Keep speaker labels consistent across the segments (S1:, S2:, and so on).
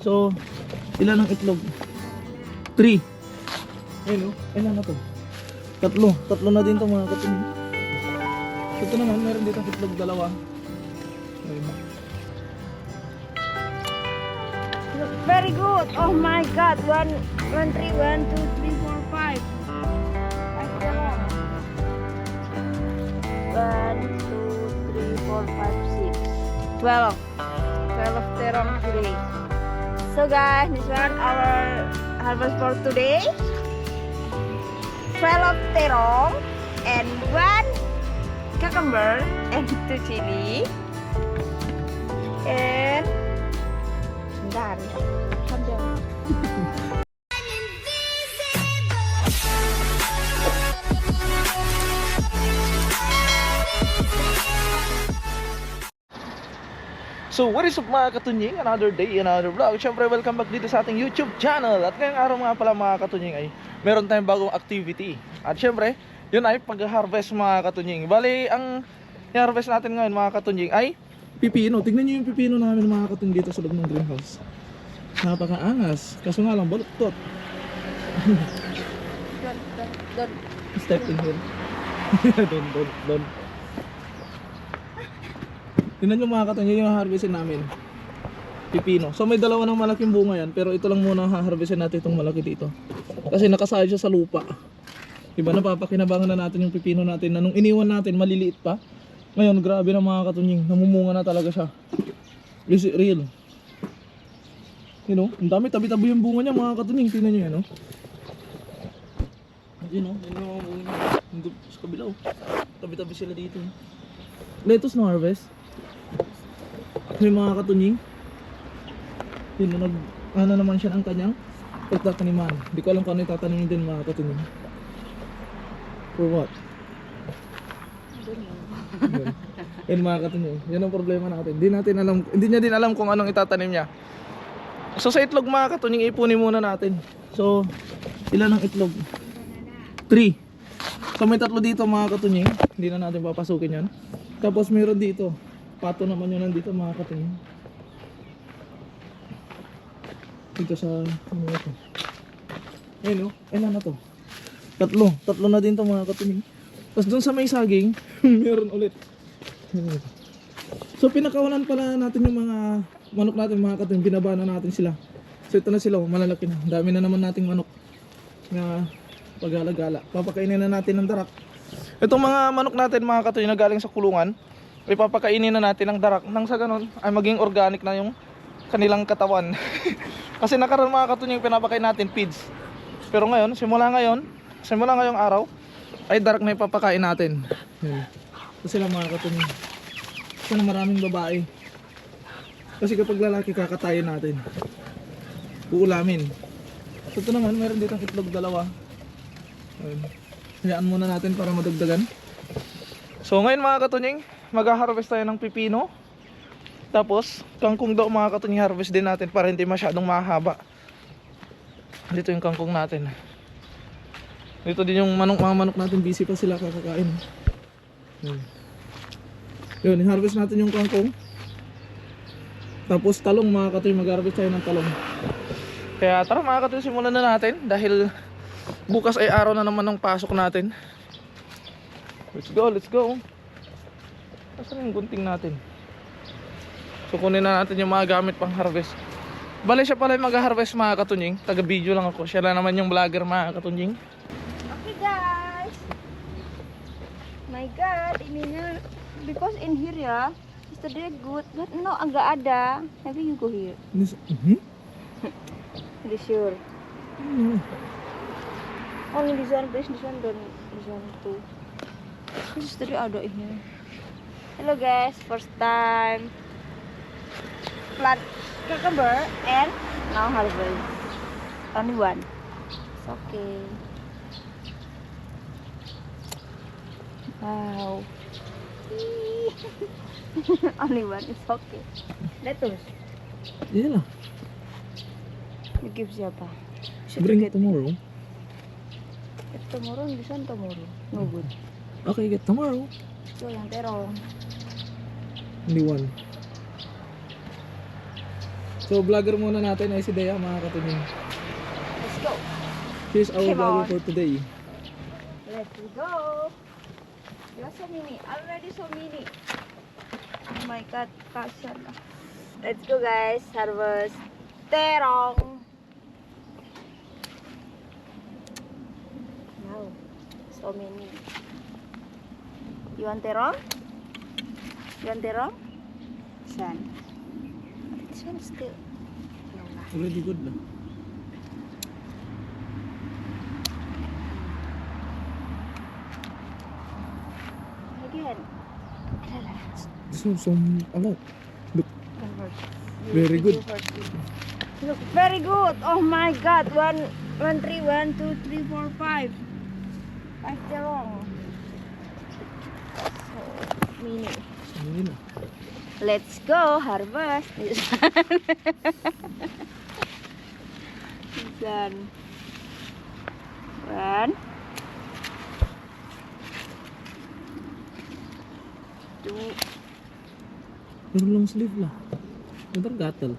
S1: So, ilan ang itlog? 3. Ayun o, ilan na to? Tatlo na din to mga katunying. Ito naman, meron dito itlog 2. Ayun.
S2: Very good. Oh my God. 1, 1, 3, 1, 2, 3, 4, 5. 1, 2, 3, 4, 5, 6. 12. 12 terong today. So guys, this one our harvest for today. 12 terong and 1 cucumber and 2 chili and done. Come down.
S1: So what is up mga katunying? Another day, another vlog. Siyempre welcome back dito sa ating YouTube channel. At ngayong araw nga pala mga katunying ay meron tayong bagong activity. At siyempre, yun ay pag-harvest mga katunying. Bali, ang i-harvest natin ngayon mga katunying ay pipino. Tignan nyo yung pipino namin mga katunying dito sa loob ng greenhouse. Napakaangas. Kaso nga lang baluktot.
S2: Don't.
S1: Step in here. Don't. Tingnan nyo mga katunying yung harvestin namin. Pipino. So may dalawa ng malaking bunga yan. Pero ito lang muna harvestin natin itong malaki dito. Kasi nakasahid siya sa lupa. Diba napapakinabangan na natin yung pipino natin na nung iniwan natin maliliit pa. Ngayon grabe na mga katunying. Namumunga na talaga siya. Is it real? You know, ang dami tabi-tabi yung bunga niya mga katunying. Tingnan nyo yan oh. Yun oh, yun yung mga bunga niya. Nandun sa kabila oh. Tabi-tabi sila dito. Lettuce na harvest. May mga katunying. Yun na ano naman siya ang kanyang pagtataniman. Hindi ko alam kung ano itatanim din mga katunying. For what? Yun mga katunying. Yan ang problema natin. Hindi niya din alam kung anong itatanim niya. So sa itlog mga katunying ipunin muna natin. So ilan ang itlog? 3. So may 3 dito mga katunying. Hindi na natin papasukin yan. Tapos meron dito. Pato naman yun nandito mga katunying. Dito sa ano ito. Ayun o, ilan na to? 3 na din to mga katunying. Tapos dun sa may saging meron ulit. So pinakawalan pala natin yung mga manok natin mga katunying. Binaba na natin sila. So ito na sila, malalaki na. Dami na naman nating manok na pagala-gala. Papakainin na natin ng darak. Itong mga manok natin mga katunying na galing sa kulungan, ipapakainin na natin ng darak nang sa ganun ay maging organic na yung kanilang katawan. Kasi nakaroon mga katunying pinapakain natin feeds. Pero ngayon, simula ngayong araw ay darak na ipapakain natin. Kasi lang mga katunying. Kasi na maraming babae. Kasi kapag lalaki kakatayin natin. Uulamin. So ito naman, meron dito itlog 2. Ayun. Hayaan muna natin para madagdagan. So ngayon mga katunying, mag-harvest tayo ng pipino. Tapos kangkong daw mga katunying harvest din natin para hindi masyadong mahaba. Dito yung kangkong natin. Dito din yung mga manok natin, busy pa sila kakakain. Yun, harvest natin yung kangkong. Tapos talong mga katunying, mag-harvest tayo ng talong. Kaya tara mga katunying, simulan na natin. Dahil bukas ay araw na naman ng pasok natin. Let's go. Nasaan yung gunting natin? So kunin na natin yung mga gamit pang harvest. Bale siya pala yung mag-harvest mga katunying. Taga video lang ako. Siya lang naman yung vlogger mga katunying.
S2: Okay guys. My God, because in here yeah, it's very good. But no, agak ada. Maybe you go here. Really sure. Only this one, please. This one, don't. This one too. This is very ada in here. Hello guys, first time plant cucumber and now harvest. Only one. It's okay. Wow. Only one. It's okay. Lettuce.
S1: Yan lang.
S2: You give siapa?
S1: Bring it tomorrow.
S2: If tomorrow, this one tomorrow. No good.
S1: Okay, get tomorrow.
S2: So yang terong.
S1: Only one. So vlogger muna natin ay si Dea mga katunying.
S2: Let's go.
S1: Here's our
S2: Come
S1: vlogger
S2: on.
S1: for today.
S2: Let's go. You're so mini. Already so mini. Oh my god, kasha na. Let's go guys. Harvest terong. Wow. So many. You want terong? You want terong? San? This one still. No na.
S1: Already good na.
S2: Again.
S1: This one so a lot. Look,
S2: You-
S1: Very
S2: you
S1: good.
S2: do first. Look, very good. Oh my god. 1, 3, 1, 2, 3, 4, 5. 5 terong. So mini.
S1: yun na.
S2: Let's go harvest. This one. This one. 1, 2.
S1: Meron lang sleeve lang. Bentar gatal.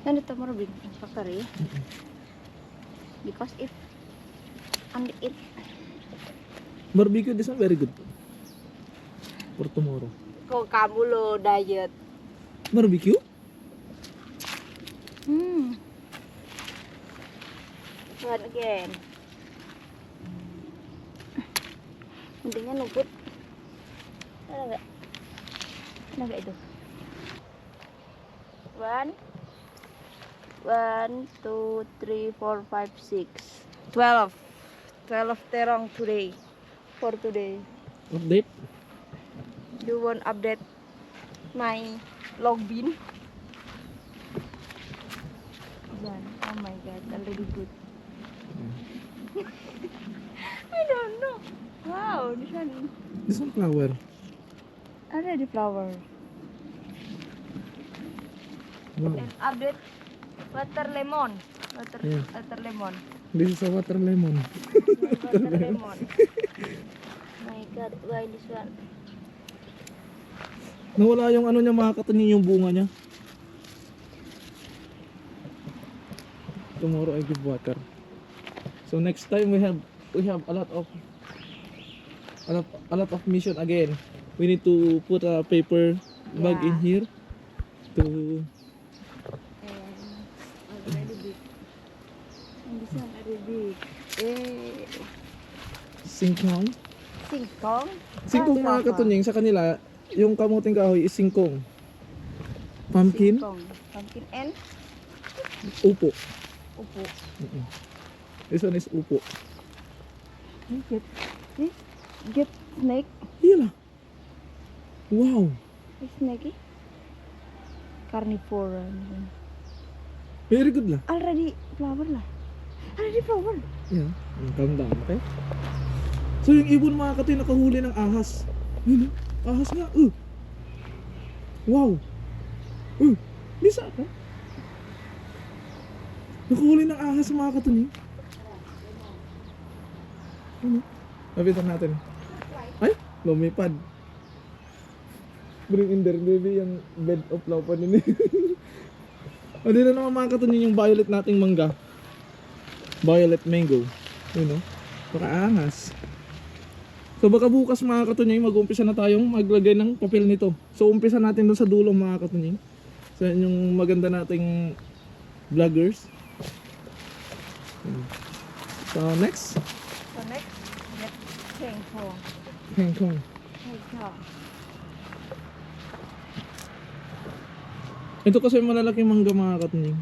S2: Ano ito marabig? Factory? Because if and it
S1: Barbecue, this one very good. For tomorrow.
S2: kung kamu lo diet.
S1: Barbecue?
S2: One again. Intinya nubut. Ada nggak? Ada nggak itu? 1, 1, 2, 3, 4, 5, 6, 12. 12 terong today. For today.
S1: Update?
S2: You want update my log bin? One. Oh my god, already good. I don't know. Wow, this one
S1: This one flower.
S2: already flower.
S1: Wow.
S2: And update water lemon. Water,
S1: Yeah.
S2: water lemon.
S1: This is a water lemon.
S2: Water lemon. My god, why this one?
S1: Nawala yung ano niya mga katunying, yung bunga niya. Tomorrow I give water. So next time we have a lot of mission again. We need to put a paper bag in
S2: Yeah.
S1: here to
S2: And already big. And this one already big. Eh,
S1: singkong.
S2: singkong.
S1: Singkong mga katunying sa kanila, yung kamuting kahoy is singkong. Pumpkin,
S2: Singkong. Pumpkin and
S1: upo.
S2: upo.
S1: This one is upo.
S2: Get, get snake.
S1: Hila. Wow.
S2: Snake. Carnivore.
S1: Very good lah.
S2: Already flower lah. Already flower.
S1: Yeah. Calm down, okay? So yung ibon mga katoy nakahuli ng ahas. Yun, ahas nga. Wow. Bisa ka? Nakahuli ng ahas mga katoy. Lapitan natin. Ay, lumipad. Bring in there, baby, yung bed of love pa din. O, dito naman mga katoy yung violet nating mangga. Violet mango. Yun o. Pakaangas. So baka bukas mga katunying mag-umpisa na tayong maglagay ng papel nito. So umpisa natin doon sa dulo mga katunying. So yan yung maganda nating vloggers. So next,
S2: So next, get singkong.
S1: Hengkong.
S2: Singkong.
S1: Ito kasi malalaki mangga mga katunying.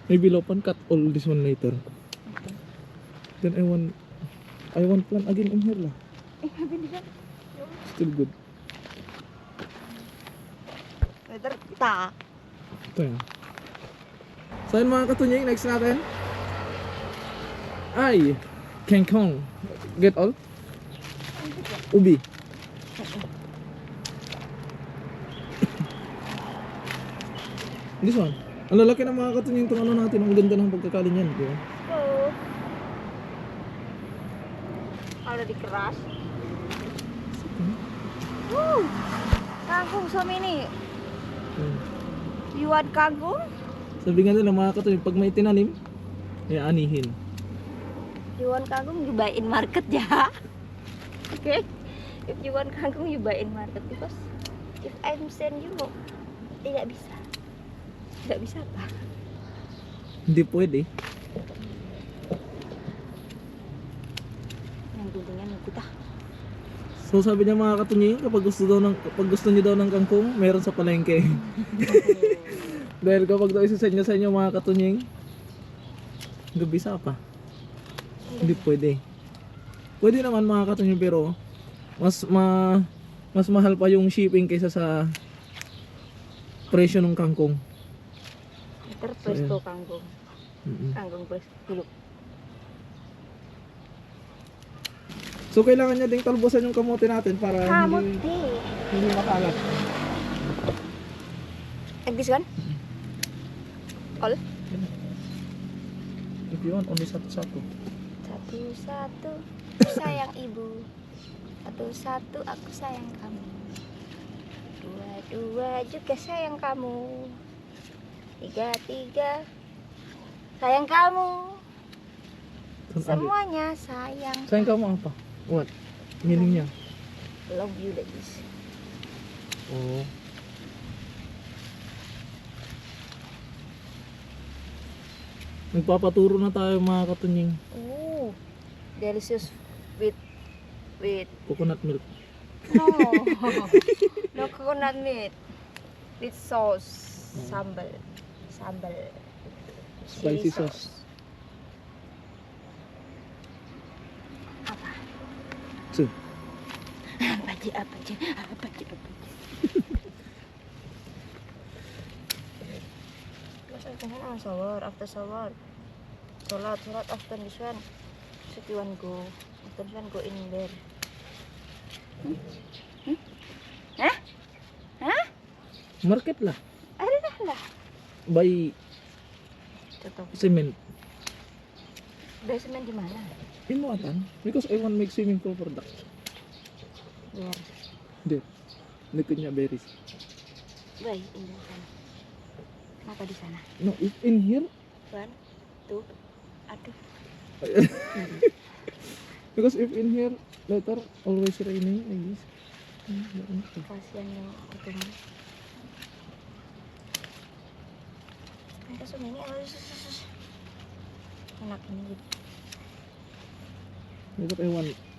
S1: Maybe lopan, cut all this one later. Then I want plant again in here lah.
S2: Habis ni kan?
S1: Still good.
S2: Better tak.
S1: Ito yan. So yun mga katunying, next natin ay kangkong. Get all? Ubi. This one. Ang lalaki ng mga katunying itong ano natin. Ang ganda ng pagkakali niyan. Di ba?
S2: So, already keras. Woo! Kangkung so many.
S1: Hmm.
S2: you want kangkong,
S1: Sabi nga nila mga katunying, pag may tinanim, ay anihin.
S2: you want kangkong, you buy in market ya. Okay? If you want kangkong, you buy in market. Because if I'm send you, tidak bisa. Tidak bisa apa?
S1: Hindi pwede.
S2: Yang guntingan ng kuta.
S1: So sabi niya mga katunying, kapag gusto niyo daw ng kangkong, meron sa palengke. Dahil kapag daw isa sa inyo mga katunying, gabisa pa. Hindi pwede. Pwede naman mga katunying, pero mas mahal pa yung shipping kaysa sa presyo ng kangkong.
S2: Ito pwesto kangkong. Kangkong pwesto. Tulog.
S1: So kailangan niya ding talbusan yung kamote natin para
S2: Kamote.
S1: hindi makalat.
S2: Like this one? All?
S1: If you want, only satu-satu.
S2: Satu-satu, sayang ibu. Satu-satu, aku sayang kamu. Dua-dua juga sayang kamu. Tiga-tiga, sayang kamu. Semuanya sayang.
S1: Sayang kamu apa? What? Meaningnya?
S2: Love you like this.
S1: Oh. Nagpapaturo na tayo mga katunying.
S2: Ooh, delicious with
S1: Coconut milk.
S2: no, no coconut meat with sauce, sambal,
S1: Spicy
S2: chili
S1: sauce.
S2: Apa?
S1: So,
S2: Apa aja? Mas I shower, after shower. Sholat after this one. Should you want go? After this one go in there. Hah?
S1: market lah.
S2: Ada lah.
S1: Buy
S2: Tutup.
S1: cement.
S2: Basement di mana?
S1: In Muatan. Because I want make swimming pool product.
S2: Where?
S1: There. Dekatnya berries.
S2: Baik, ini di sana. Kenapa di sana?
S1: No, if in here.
S2: One, two, aduh.
S1: Because if in here later always raining like this.
S2: Kasihan yang ketemu. Ada semua ini enak ini gitu.
S1: Because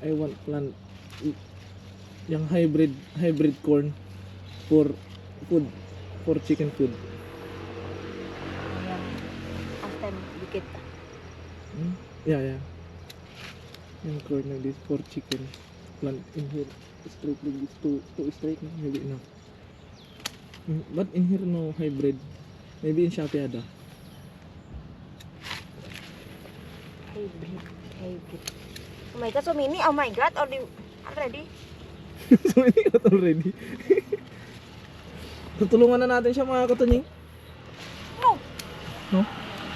S1: I want plant yang hybrid corn for food, for chicken food.
S2: Yang astem dikit.
S1: Yeah. Yang corn like this for chicken. Plant in here straight like this, two straight maybe enough. But in here no hybrid. Maybe in Shopee ada.
S2: Hybrid. Oh my god, so mini. Oh my god, already.
S1: So ini not already. Tutulungan na natin siya mga katunying.
S2: No.
S1: No?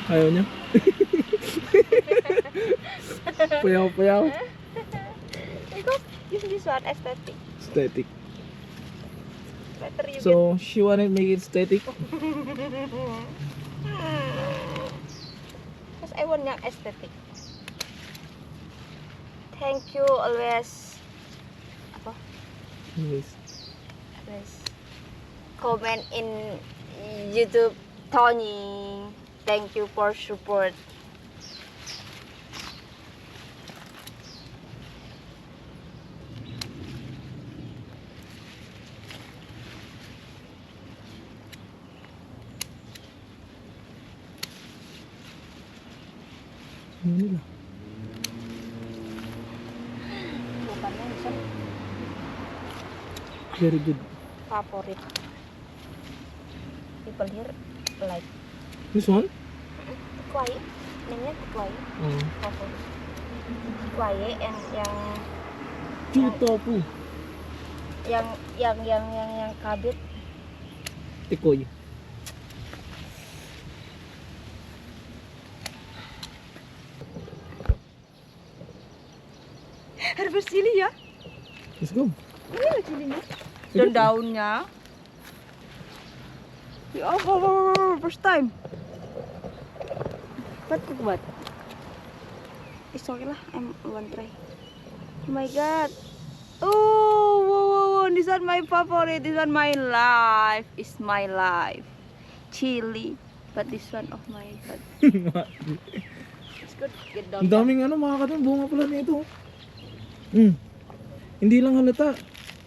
S1: Ayaw niya. Payaw.
S2: Because use this one aesthetic.
S1: Aesthetic.
S2: Better you
S1: So she wanted make it aesthetic.
S2: Because I want yang aesthetic. Thank you always. Apa?
S1: Yes.
S2: Always comment in YouTube Tony. Thank you for support.
S1: Ini lah.
S2: Bukannya bisa
S1: Very good.
S2: favorit. People here like
S1: This one?
S2: quiet. Namanya quiet. Favorit. Quiet yang
S1: Chutofu.
S2: yang kabit.
S1: Tikoy.
S2: Harus chili ya.
S1: Let's go.
S2: Ini loh cilinya. Dan daunnya. First time. Ba't kukubat? It's okay lah, I'm one try. Oh my god. Oh, wow, this one my favorite. This one my life. It's my life. Chili. But this one, oh my god. It's good. Get down.
S1: Ang daming ano mga katim, bunga pala nito. Hindi lang halata.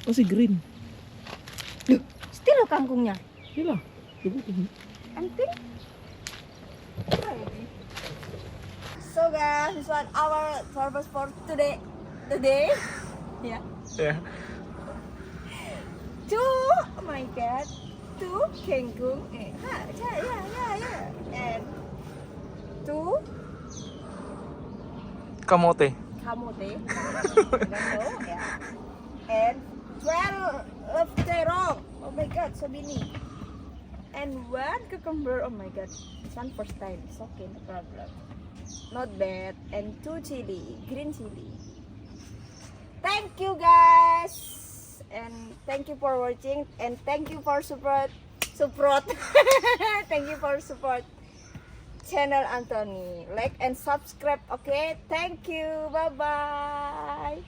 S1: Kasi green.
S2: Still ang kangkungnya.
S1: Sila.
S2: Anting. So guys, this one our purpose for today. Yeah.
S1: Yeah.
S2: Oh my god. 2 kangkung. Yeah. And 2
S1: Kamote.
S2: kamote. Ganito, yeah. And 12 of terong. Oh my god, so many. And 1 cucumber. Oh my god. This one first time. It's okay, no problem. Not bad. And 2 chili, green chili. Thank you guys. And thank you for watching. And thank you for support. Thank you for support channel Anthony. Like and subscribe, okay? Thank you. Bye-bye.